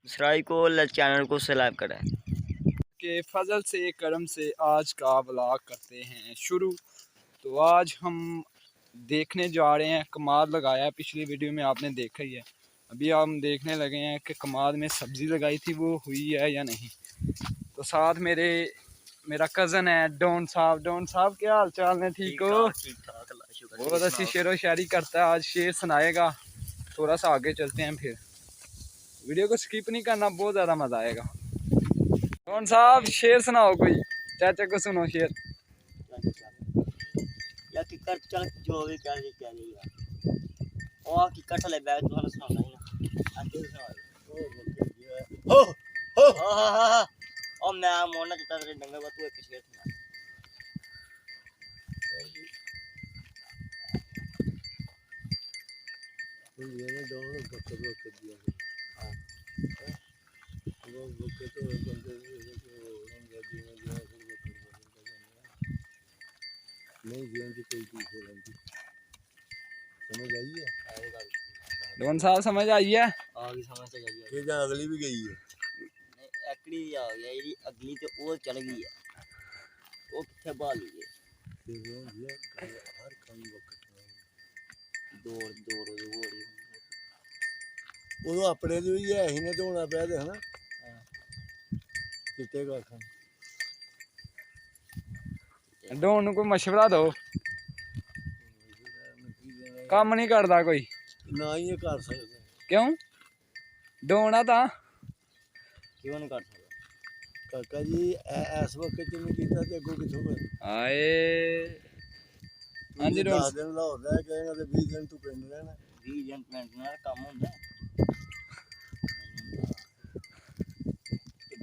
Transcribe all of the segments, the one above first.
Subscribe को channel को subscribe करें। के फजल से करम से आज का व्लॉग करते हैं शुरू। तो आज हम देखने जा रहे हैं, कमाद लगाया है, पिछली वीडियो में आपने देखा ही है। अभी हम देखने लगे हैं कि कमाद में सब्ज़ी लगाई थी वो हुई है या नहीं। तो साथ मेरा कज़न है डॉन साहब। डॉन साहब क्या हाल चाल है? ठीक हो? बहुत अच्छी शेर व शायरी करता है, आज शेर सुनाएगा। थोड़ा सा आगे चलते हैं, फिर वीडियो को स्किप नहीं करना, बहुत ज़्यादा मज़ा आएगा। कौन साहब शेर सुनाओ कोई, चाचा को सुनो शेर। या कि कर चल जो भी क्या और की कटले बैग तो सुनाना ही ना आके सुना हो हा और मैं मोना चिता तेरे डंगर बा तू एक शेर सुना। ये ना दोनों बकरो कर दिया हां वो बकरे तो बंदे अंग्रेजी में जो नहीं जीवन की कोई चीज है रंगी समझ आई है। डॉन साहब समझ आई है? आगे समझ से गई है ये जहाँ अगली भी गई है। नहीं एकड़ी आ गया ये अगली तो वो चल गई है वो किथे भाल गई ये हर काम वक्त दौड़ दौड़ वो वो अपने जो ही है ही ने धोना पे है ना चिट्टे का खान डॉन को मशवरा दो, काम नहीं करता कोई ना ही ये कर सकते क्यों? डोना था क्यों नहीं कर सकता काका जी इस वक्त च नहीं कीता ते अगो किथों कर आए। हाँ जी डॉन 10 दिन लाहौर रह गए ना ते 20 दिन तू पिंड रहना 20 दिन मिनट ना काम होंदा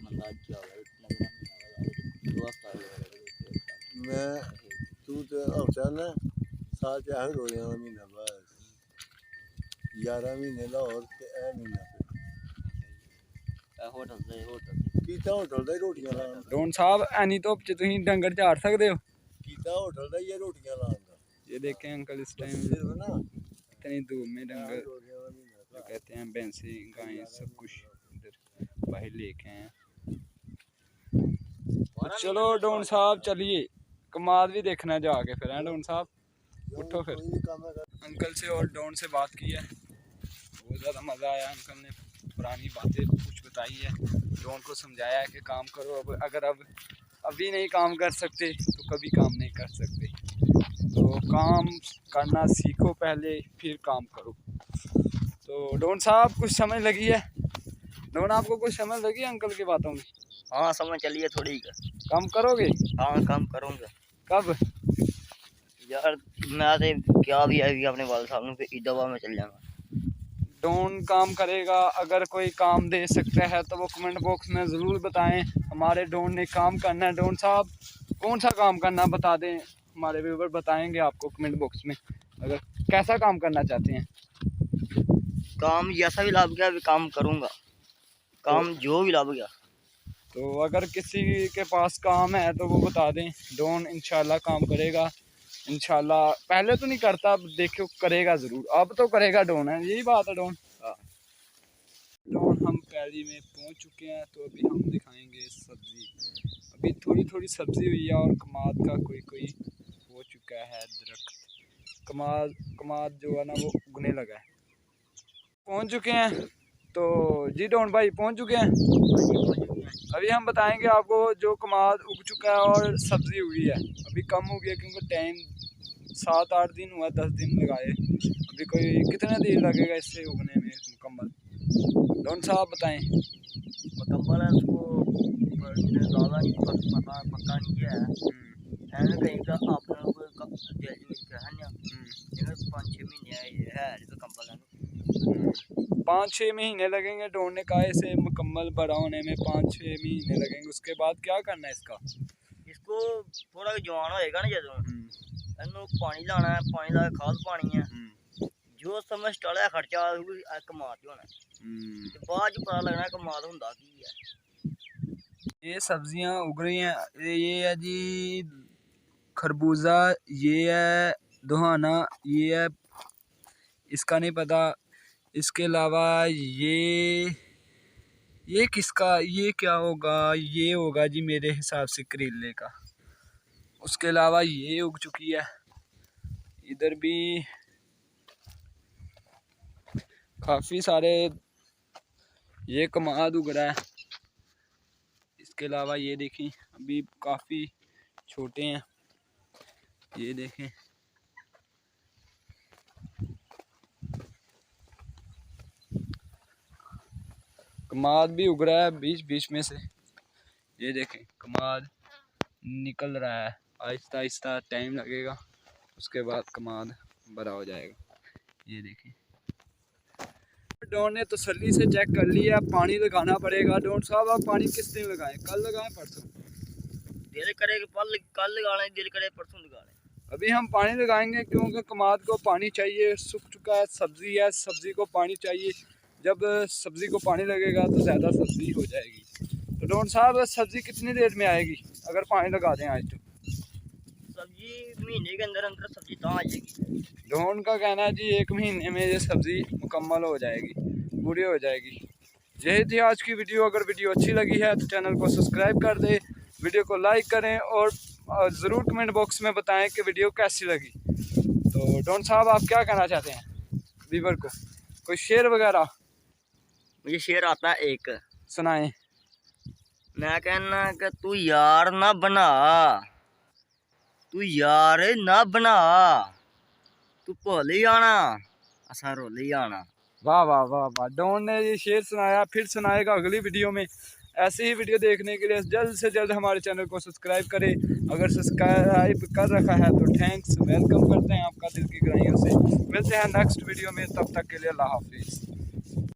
बंदा क्या मैं तू तो हफ्ता ना साल च आए रोने वाला महीना बस 11 महीने लाहौर ते ए महीना होटल कीता होटल दा रोटियां लान डॉन साहब एनी धुप च तुसीं डंगर चार सकते हो? कीता होटल दा ये रोटियां लान दा ये देखें अंकल इस टाइम सिर्फ ना इतनी धूप में डंगर रोने वाला महीना जो कहते हैं भैंसे गायें सब कुछ इधर बाहर लेके हैं। तो चलो डॉन साहब चलिए कमाद भी देखना जाके फिर हैं डॉन साहब। उठो फिर। कोई भी काम है अंकल से और डॉन से बात की है, बहुत ज़्यादा मज़ा आया। अंकल ने पुरानी बातें कुछ बताई है, डॉन को समझाया है कि काम करो। अब अगर अभी नहीं काम कर सकते तो कभी काम नहीं कर सकते, तो काम करना सीखो पहले फिर काम करो। तो डॉन साहब कुछ समझ लगी है? डॉन आपको कुछ समझ लगी है अंकल की बातों में? हाँ समझ चलिए थोड़ी काम करोगे? हाँ काम करूँगा। कब? यार मैं तो क्या भी है अपने वाल साहब पे ईदवा में चल जाऊंगा। डॉन काम करेगा, अगर कोई काम दे सकता है तो वो कमेंट बॉक्स में ज़रूर बताएं। हमारे डॉन ने काम करना है। डॉन साहब कौन सा काम करना बता दें, हमारे व्यूवर बताएंगे आपको कमेंट बॉक्स में अगर कैसा काम करना चाहते हैं। काम जैसा भी लाभ गया काम करूँगा, काम जो भी लाभ गया। तो अगर किसी के पास काम है तो वो बता दें, डॉन इंशाल्लाह काम करेगा इंशाल्लाह। पहले तो नहीं करता, अब देखो करेगा ज़रूर, अब तो करेगा डॉन, है यही बात है डॉन। डॉन हम पैली में पहुंच चुके हैं, तो अभी हम दिखाएंगे सब्ज़ी। अभी थोड़ी थोड़ी सब्ज़ी हुई है और कमाद का कोई कोई हो चुका है दरख्त। कमाद जो है ना वो उगने लगा है। पहुंच चुके हैं तो जी डॉन भाई पहुंच चुके हैं। अभी हम बताएंगे आपको जो कमाद उग चुका है और सब्ज़ी हुई है। अभी कम हो गया क्योंकि टाइम 7-8 दिन हुआ, 10 दिन लगाए। अभी कोई कितने दिन लगेगा इससे उगने में मुकम्मल? डॉन साहब बताएं। मुकम्मल है उसको ज़्यादा नहीं पता पक्का नहीं है कहीं का आपने कोई है 5-6 महीने है तो कंपल है 5-6 महीने लगेंगे। डॉन ने कहा इसे मुकम्मल बड़ा होने में 5-6 महीने लगेंगे। उसके बाद क्या करना है इसका? इसको थोड़ा जवान होएगा ना जो इनू पानी लाना है, पानी ला खाद पानी है, जो समय स्टार्ट है खर्चा कमात होना है, बाद पता लगना कमात होंदा की है। ये सब्जियां उग रही हैं। ये है जी खरबूजा, ये है दुहाना, ये है इसका नहीं पता। इसके अलावा ये ये किसका, ये क्या होगा? ये होगा जी मेरे हिसाब से करेले का। उसके अलावा ये उग चुकी है, इधर भी काफ़ी सारे ये कमाद उग रहा है। इसके अलावा ये देखें अभी काफ़ी छोटे हैं, ये देखें। कमाद भी उग रहा है बीच बीच में से, ये देखें कमाद निकल रहा है। आहिस्ता आहिस्ता टाइम लगेगा, उसके बाद कमाद बड़ा हो जाएगा। ये देखें डॉन ने तसल्ली से चेक कर लिया, पानी लगाना पड़ेगा। डॉन साहब आप पानी किस दिन लगाएं? कल लगाएं परसों? दिल करे कल लगा लें, दिल करे परसों लगा लें। अभी हम पानी लगाएंगे क्योंकि कमाद को पानी चाहिए, सूख चुका है, सब्जी है, सब्जी को पानी चाहिए। जब सब्जी को पानी लगेगा तो ज़्यादा सब्जी हो जाएगी। तो डॉन साहब सब्जी कितनी देर में आएगी अगर पानी लगा दें आज? तो सब्जी महीने के अंदर अंदर सब्जी तो आ जाएगी। डॉन का कहना है जी 1 महीने में ये सब्जी मुकम्मल हो जाएगी, पूरी हो जाएगी। यही थी आज की वीडियो। अगर वीडियो अच्छी लगी है तो चैनल को सब्सक्राइब कर दें, वीडियो को लाइक करें और ज़रूर कमेंट बॉक्स में बताएं कि वीडियो कैसी लगी। तो डॉन साहब आप क्या कहना चाहते हैं व्यूअर को? कोई शेर वगैरह? मुझे शेर आता है एक, सुनाएं। मैं कहना कि तू यार ना बना, तू यार ना बना, तू भुल ही आना असा रोल ही आना। वाह वाह वाह वाह, डॉन ने ये शेर सुनाया, फिर सुनाएगा अगली वीडियो में। ऐसे ही वीडियो देखने के लिए जल्द से जल्द हमारे चैनल को सब्सक्राइब करें। अगर सब्सक्राइब कर रखा है तो थैंक्स, वेलकम करते हैं आपका दिल की गहराइयों से। मिलते हैं नेक्स्ट वीडियो में, तब तक के लिए अल्लाह हाफिज़।